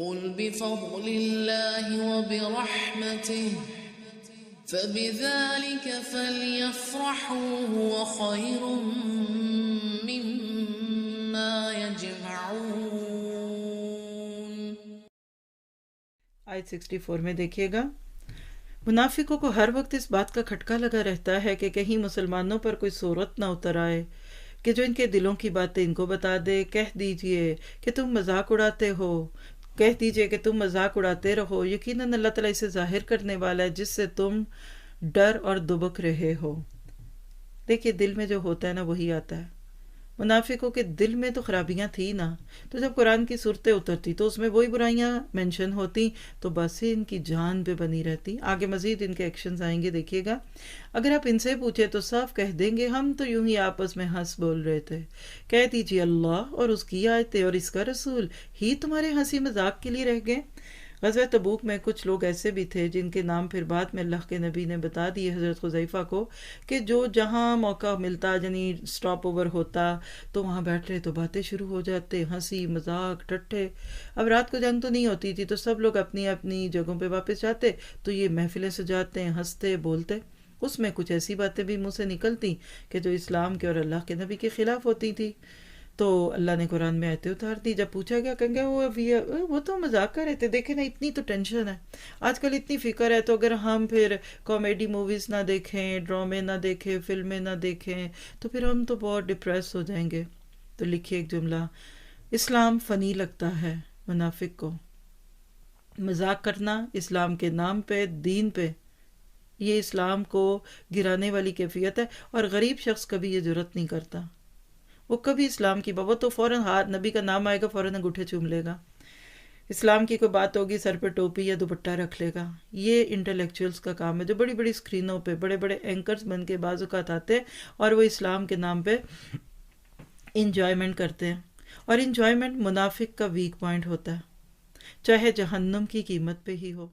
قل بفضل الله وبرحمته فبذلك فليفرحوا هو خير مما يجمعون۔ آیت 64 میں دیکھیے گا، منافقوں کو ہر وقت اس بات کا کھٹکا لگا رہتا ہے کہ کہیں مسلمانوں پر کوئی صورت نہ اتر آئے کہ جو ان کے دلوں کی باتیں ان کو بتا دے۔ کہہ دیجئے کہ تم مذاق اڑاتے ہو، کہہ دیجئے کہ تم مذاق اڑاتے رہو، یقیناً اللہ تعالیٰ اسے ظاہر کرنے والا ہے جس سے تم ڈر اور دبک رہے ہو۔ دیکھیے دل میں جو ہوتا ہے نا وہی آتا ہے۔ منافقوں کے دل میں تو خرابیاں تھی نا، تو جب قرآن کی صورتیں اترتی تو اس میں وہی برائیاں مینشن ہوتی تو بس ان کی جان پہ بنی رہتی۔ آگے مزید ان کے ایکشنز آئیں گے، دیکھیے گا۔ اگر آپ ان سے پوچھے تو صاف کہہ دیں گے ہم تو یوں ہی آپس میں ہنس بول رہے تھے۔ کہہ دیجیے اللہ اور اس کی آیتیں اور اس کا رسول ہی تمہارے ہنسی مذاق کے لیے رہ گئے۔ غزوہ تبوک میں کچھ لوگ ایسے بھی تھے جن کے نام پھر بعد میں اللہ کے نبی نے بتا دیے حضرت حذیفہ کو کہ جو جہاں موقع ملتا یعنی سٹاپ اوور ہوتا تو وہاں بیٹھ رہے تو باتیں شروع ہو جاتے، ہنسی مذاق ٹٹھے۔ اب رات کو جنگ تو نہیں ہوتی تھی تو سب لوگ اپنی اپنی جگہوں پہ واپس جاتے تو یہ محفلیں سجاتے، ہنستے بولتے۔ اس میں کچھ ایسی باتیں بھی منہ سے نکلتی کہ جو اسلام کے اور اللہ کے نبی کے خلاف ہوتی تھی، تو اللہ نے قرآن میں آیتیں اتار دی۔ جب پوچھا گیا کہیں گے وہ تو مذاق کر رہے تھے، دیکھیں نا اتنی تو ٹینشن ہے آج کل، اتنی فکر ہے، تو اگر ہم پھر کامیڈی موویز نہ دیکھیں، ڈرامے نہ دیکھیں، فلمیں نہ دیکھیں تو پھر ہم تو بہت ڈپریس ہو جائیں گے۔ تو لکھیے ایک جملہ، اسلام فنی لگتا ہے منافق کو، مذاق کرنا اسلام کے نام پہ، دین پہ، یہ اسلام کو گرانے والی کیفیت ہے، اور غریب شخص کبھی یہ جرت نہیں کرتا، وہ کبھی اسلام کی وہ تو فوراً ہاتھ نبی کا نام آئے گا فوراً انگوٹھے چوم لے گا، اسلام کی کوئی بات ہوگی سر پہ ٹوپی یا دوپٹہ رکھ لے گا۔ یہ انٹلیکچوئلز کا کام ہے جو بڑی بڑی اسکرینوں پہ بڑے بڑے اینکرز بن کے بعض اوقات آتے ہیں اور وہ اسلام کے نام پہ انجوائمنٹ کرتے ہیں، اور انجوائمنٹ منافق کا ویک پوائنٹ ہوتا ہے، چاہے جہنم کی قیمت پہ ہی ہو۔